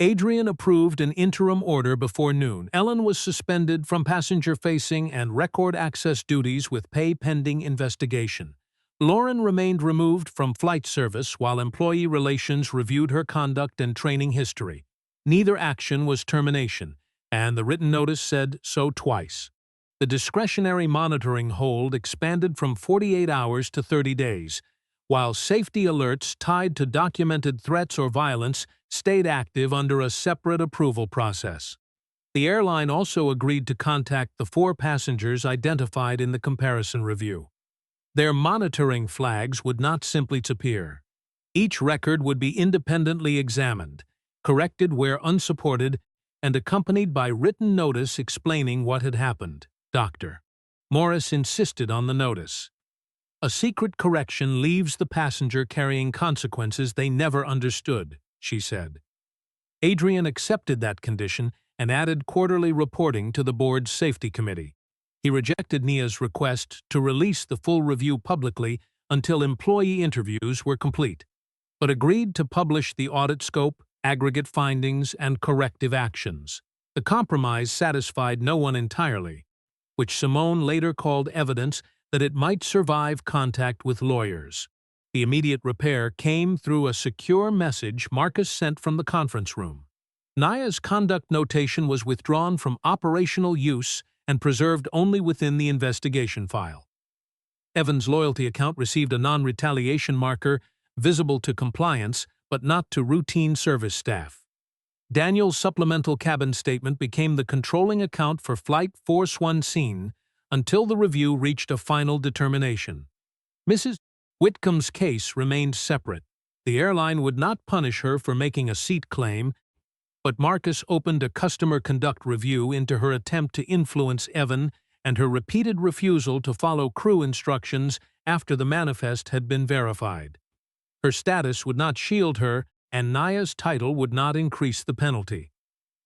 Adrian approved an interim order before noon. Ellen was suspended from passenger-facing and record access duties with pay pending investigation. Lauren remained removed from flight service while employee relations reviewed her conduct and training history. Neither action was termination, and the written notice said so twice. The discretionary monitoring hold expanded from 48 hours to 30 days, while safety alerts tied to documented threats or violence stayed active under a separate approval process. The airline also agreed to contact the 4 passengers identified in the comparison review. Their monitoring flags would not simply disappear. Each record would be independently examined, corrected where unsupported, and accompanied by written notice explaining what had happened. Dr. Morris insisted on the notice. "A secret correction leaves the passenger carrying consequences they never understood," she said. Adrian accepted that condition and added quarterly reporting to the board's safety committee. He rejected Nia's request to release the full review publicly until employee interviews were complete, but agreed to publish the audit scope, aggregate findings, and corrective actions. The compromise satisfied no one entirely, which Simone later called evidence that it might survive contact with lawyers. The immediate repair came through a secure message Marcus sent from the conference room. Naya's conduct notation was withdrawn from operational use and preserved only within the investigation file. Evan's loyalty account received a non-retaliation marker visible to compliance but not to routine service staff. Daniel's supplemental cabin statement became the controlling account for Flight 411 until the review reached a final determination. Mrs. Whitcomb's case remained separate. The airline would not punish her for making a seat claim, but Marcus opened a customer conduct review into her attempt to influence Evan and her repeated refusal to follow crew instructions after the manifest had been verified. Her status would not shield her, and Naya's title would not increase the penalty.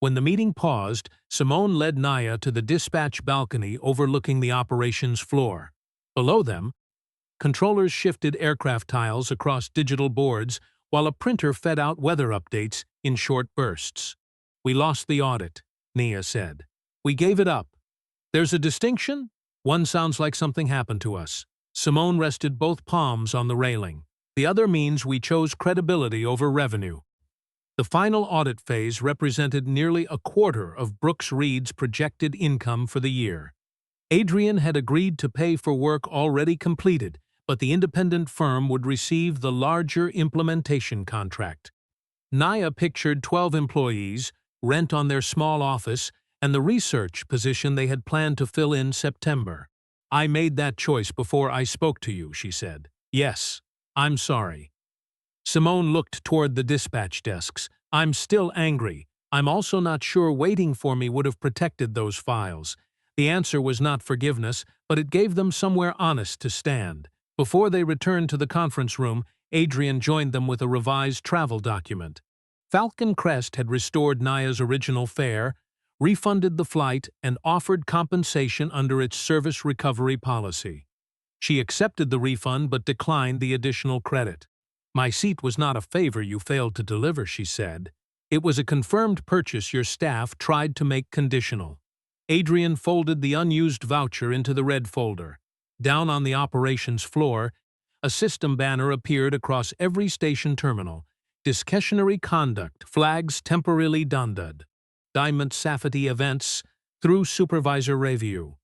When the meeting paused, Simone led Naya to the dispatch balcony overlooking the operations floor. Below them, controllers shifted aircraft tiles across digital boards while a printer fed out weather updates in short bursts. "We lost the audit," Nia said. "We gave it up. There's a distinction? One sounds like something happened to us." Simone rested both palms on the railing. "The other means we chose credibility over revenue." The final audit phase represented nearly a quarter of Brooks Reed's projected income for the year. Adrian had agreed to pay for work already completed, but the independent firm would receive the larger implementation contract. Naya pictured 12 employees, rent on their small office, and the research position they had planned to fill in September. "I made that choice before I spoke to you," she said. "Yes, I'm sorry." Simone looked toward the dispatch desks. "I'm still angry. I'm also not sure waiting for me would have protected those files." The answer was not forgiveness, but it gave them somewhere honest to stand. Before they returned to the conference room, Adrian joined them with a revised travel document. Falcon Crest had restored Naya's original fare, refunded the flight, and offered compensation under its service recovery policy. She accepted the refund but declined the additional credit. "My seat was not a favor you failed to deliver," she said. "It was a confirmed purchase your staff tried to make conditional." Adrian folded the unused voucher into the red folder. Down on the operations floor, a system banner appeared across every station terminal. "Discretionary conduct, flags temporarily dunded. Diamond Safety events through supervisor review."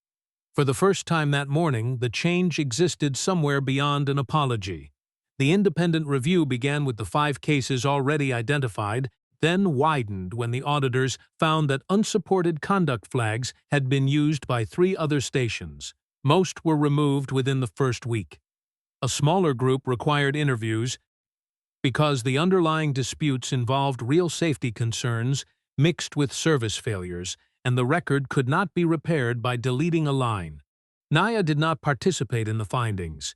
For the first time that morning, the change existed somewhere beyond an apology. The independent review began with the 5 cases already identified, then widened when the auditors found that unsupported conduct flags had been used by 3 other stations. Most were removed within the first week. A smaller group required interviews because the underlying disputes involved real safety concerns mixed with service failures, and the record could not be repaired by deleting a line. Naya did not participate in the findings.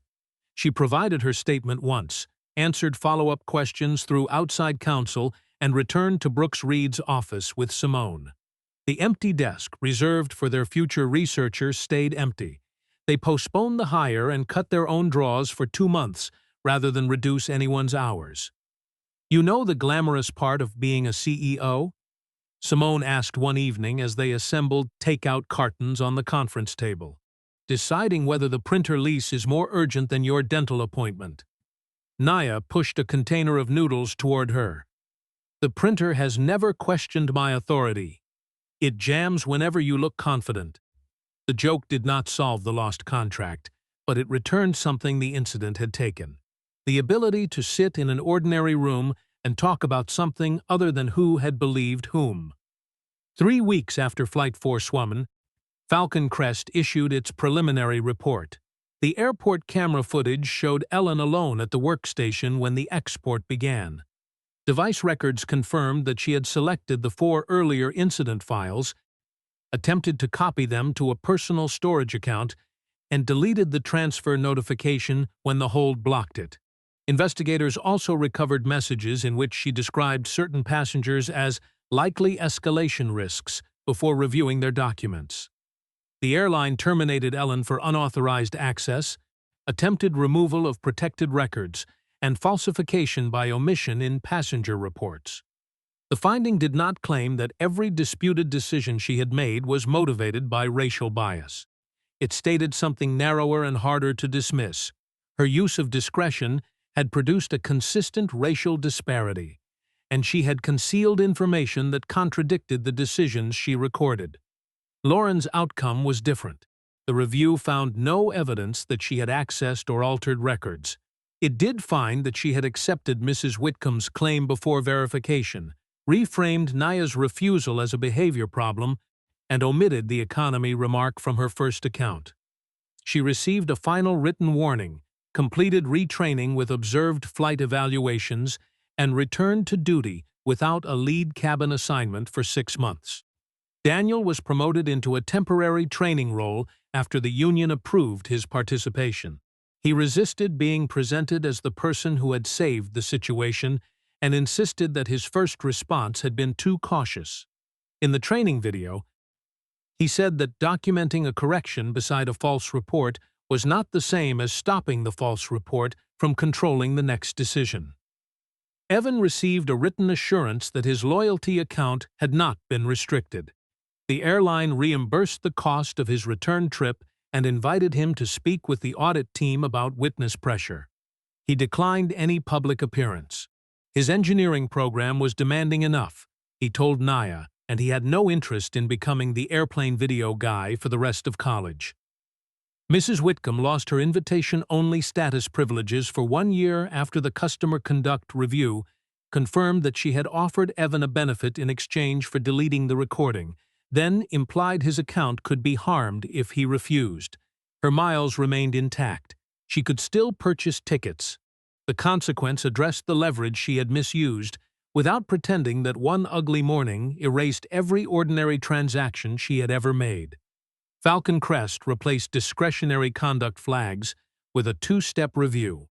She provided her statement once, answered follow-up questions through outside counsel, and returned to Brooks Reed's office with Simone. The empty desk reserved for their future researchers stayed empty. They postponed the hire and cut their own draws for 2 months rather than reduce anyone's hours. "You know the glamorous part of being a CEO?" Simone asked one evening as they assembled take-out cartons on the conference table. "Deciding whether the printer lease is more urgent than your dental appointment." Naya pushed a container of noodles toward her. "The printer has never questioned my authority. It jams whenever you look confident." The joke did not solve the lost contract, but it returned something the incident had taken: the ability to sit in an ordinary room and talk about something other than who had believed whom. 3 weeks after Flight 4 Swummen, Falcon Crest issued its preliminary report. The airport camera footage showed Ellen alone at the workstation when the export began. Device records confirmed that she had selected the 4 earlier incident files, attempted to copy them to a personal storage account, and deleted the transfer notification when the hold blocked it. Investigators also recovered messages in which she described certain passengers as likely escalation risks before reviewing their documents. The airline terminated Ellen for unauthorized access, attempted removal of protected records, and falsification by omission in passenger reports. The finding did not claim that every disputed decision she had made was motivated by racial bias. It stated something narrower and harder to dismiss. Her use of discretion had produced a consistent racial disparity, and she had concealed information that contradicted the decisions she recorded. Lauren's outcome was different. The review found no evidence that she had accessed or altered records. It did find that she had accepted Mrs. Whitcomb's claim before verification, reframed Naya's refusal as a behavior problem, and omitted the economy remark from her first account. She received a final written warning, completed retraining with observed flight evaluations, and returned to duty without a lead cabin assignment for 6 months. Daniel was promoted into a temporary training role after the union approved his participation. He resisted being presented as the person who had saved the situation and insisted that his first response had been too cautious. In the training video, he said that documenting a correction beside a false report was not the same as stopping the false report from controlling the next decision. Evan received a written assurance that his loyalty account had not been restricted. The airline reimbursed the cost of his return trip and invited him to speak with the audit team about witness pressure. He declined any public appearance. His engineering program was demanding enough, he told Naya, and he had no interest in becoming the airplane video guy for the rest of college. Mrs. Whitcomb lost her invitation-only status privileges for 1 year after the customer conduct review confirmed that she had offered Evan a benefit in exchange for deleting the recording, then implied his account could be harmed if he refused. Her miles remained intact. She could still purchase tickets. The consequence addressed the leverage she had misused without pretending that one ugly morning erased every ordinary transaction she had ever made. Falcon Crest replaced discretionary conduct flags with a 2-step review.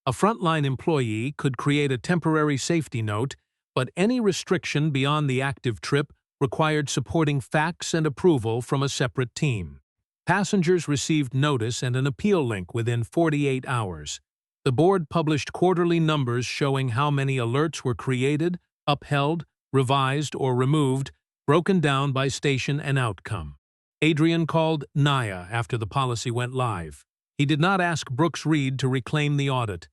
A frontline employee could create a temporary safety note, but any restriction beyond the active trip required supporting facts and approval from a separate team. Passengers received notice and an appeal link within 48 hours. The board published quarterly numbers showing how many alerts were created, upheld, revised, or removed, broken down by station and outcome. Adrian called Naya after the policy went live. He did not ask Brooks Reed to reclaim the audit.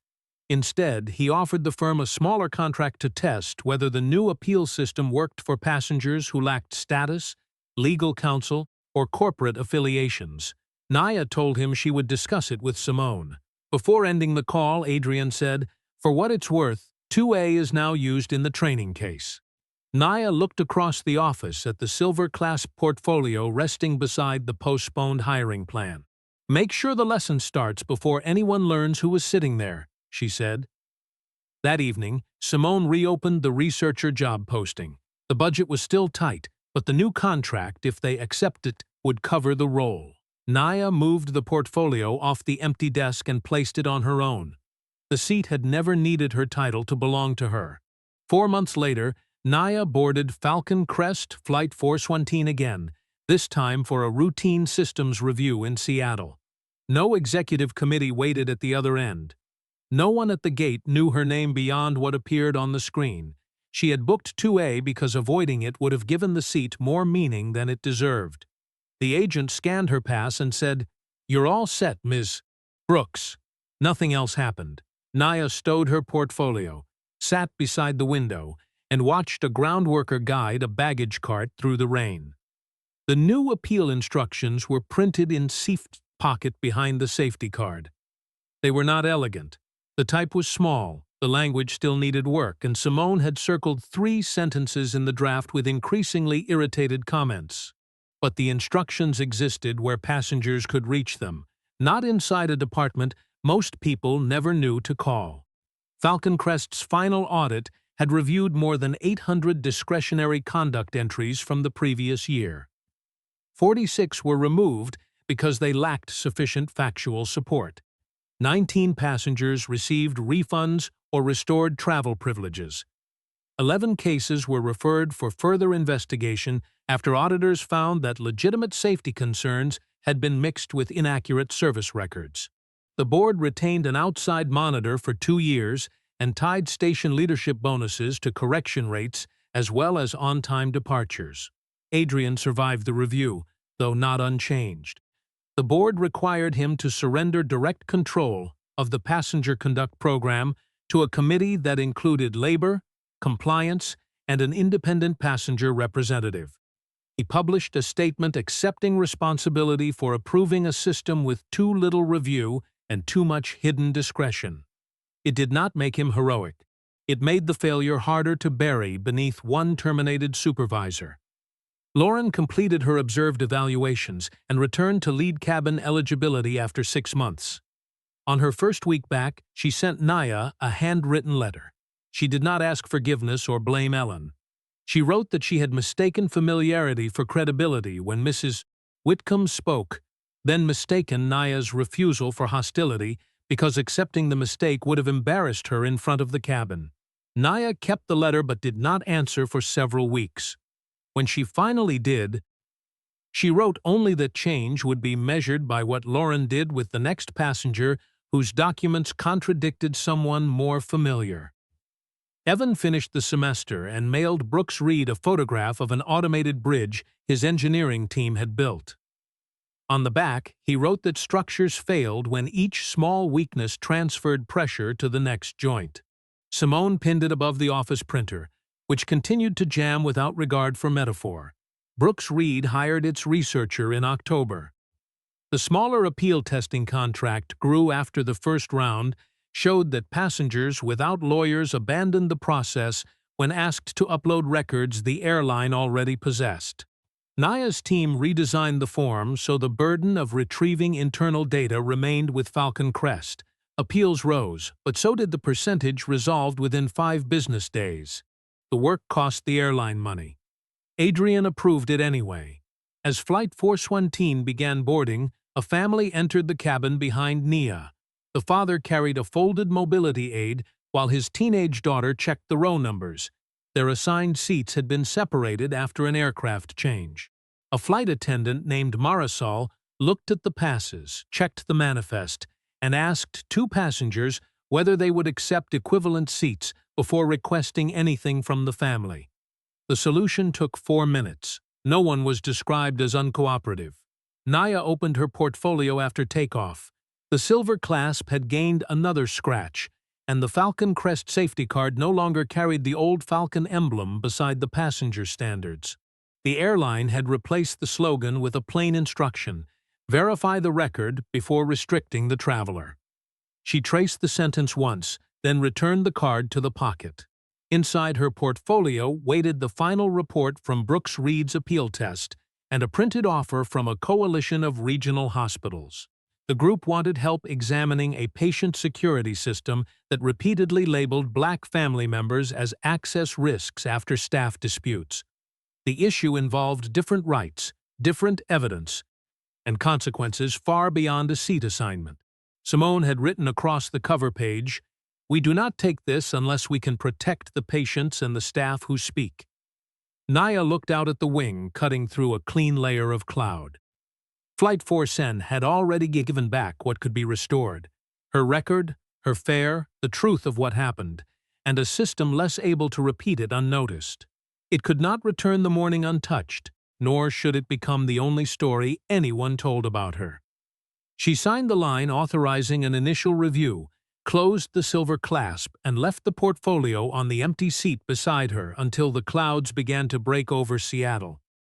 Instead, he offered the firm a smaller contract to test whether the new appeal system worked for passengers who lacked status, legal counsel, or corporate affiliations. Naya told him she would discuss it with Simone. Before ending the call, Adrian said, "For what it's worth, 2A is now used in the training case." Naya looked across the office at the silver-class portfolio resting beside the postponed hiring plan. "Make sure the lesson starts before anyone learns who was sitting there," she said. That evening, Simone reopened the researcher job posting. The budget was still tight, but the new contract, if they accept it, would cover the role. Naya moved the portfolio off the empty desk and placed it on her own. The seat had never needed her title to belong to her. 4 months later, Naya boarded Falcon Crest Flight 417 again, this time for a routine systems review in Seattle. No executive committee waited at the other end. No one at the gate knew her name beyond what appeared on the screen. She had booked 2A because avoiding it would have given the seat more meaning than it deserved. The agent scanned her pass and said, "You're all set, Ms. Brooks." Nothing else happened. Naya stowed her portfolio, sat beside the window, and watched a ground worker guide a baggage cart through the rain. The new appeal instructions were printed in seifed pocket behind the safety card. They were not elegant. The type was small, the language still needed work, and Simone had circled 3 sentences in the draft with increasingly irritated comments. But the instructions existed where passengers could reach them, not inside a department most people never knew to call. Falcon Crest's final audit had reviewed more than 800 discretionary conduct entries from the previous year. 46 were removed because they lacked sufficient factual support. 19 passengers received refunds or restored travel privileges. 11 cases were referred for further investigation after auditors found that legitimate safety concerns had been mixed with inaccurate service records. The board retained an outside monitor for 2 years and tied station leadership bonuses to correction rates as well as on-time departures. Adrian survived the review, though not unchanged. The board required him to surrender direct control of the passenger conduct program to a committee that included labor, compliance, and an independent passenger representative. He published a statement accepting responsibility for approving a system with too little review and too much hidden discretion. It did not make him heroic. It made the failure harder to bury beneath one terminated supervisor. Lauren completed her observed evaluations and returned to lead cabin eligibility after 6 months. On her first week back, she sent Naya a handwritten letter. She did not ask forgiveness or blame Ellen. She wrote that she had mistaken familiarity for credibility when Mrs. Whitcomb spoke, then mistaken Naya's refusal for hostility because accepting the mistake would have embarrassed her in front of the cabin. Naya kept the letter but did not answer for several weeks. When she finally did, she wrote only that change would be measured by what Lauren did with the next passenger whose documents contradicted someone more familiar. Evan finished the semester and mailed Brooks Reed a photograph of an automated bridge his engineering team had built. On the back, he wrote that structures failed when each small weakness transferred pressure to the next joint. Simone pinned it above the office printer, which continued to jam without regard for metaphor. Brooks Reed hired its researcher in October. The smaller appeal testing contract grew after the first round showed that passengers without lawyers abandoned the process when asked to upload records the airline already possessed. Naya's team redesigned the form so the burden of retrieving internal data remained with Falcon Crest. Appeals rose, but so did the percentage resolved within 5 business days. The work cost the airline money. Adrian approved it anyway. As Flight 417 began boarding, a family entered the cabin behind Nia. The father carried a folded mobility aid while his teenage daughter checked the row numbers. Their assigned seats had been separated after an aircraft change. A flight attendant named Marisol looked at the passes, checked the manifest, and asked 2 passengers whether they would accept equivalent seats before requesting anything from the family. The solution took 4 minutes. No one was described as uncooperative. Naya opened her portfolio after takeoff. The silver clasp had gained another scratch, and the Falcon Crest safety card no longer carried the old Falcon emblem beside the passenger standards. The airline had replaced the slogan with a plain instruction: verify the record before restricting the traveler. She traced the sentence once, then returned the card to the pocket. Inside her portfolio waited the final report from Brooks Reed's appeal test and a printed offer from a coalition of regional hospitals. The group wanted help examining a patient security system that repeatedly labeled Black family members as access risks after staff disputes. The issue involved different rights, different evidence, and consequences far beyond a seat assignment. Simone had written across the cover page, "We do not take this unless we can protect the patients and the staff who speak." Naya looked out at the wing, cutting through a clean layer of cloud. Flight 410 had already given back what could be restored: her record, her fare, the truth of what happened, and a system less able to repeat it unnoticed. It could not return the morning untouched, nor should it become the only story anyone told about her. She signed the line authorizing an initial review, closed the silver clasp, and left the portfolio on the empty seat beside her until the clouds began to break over Seattle.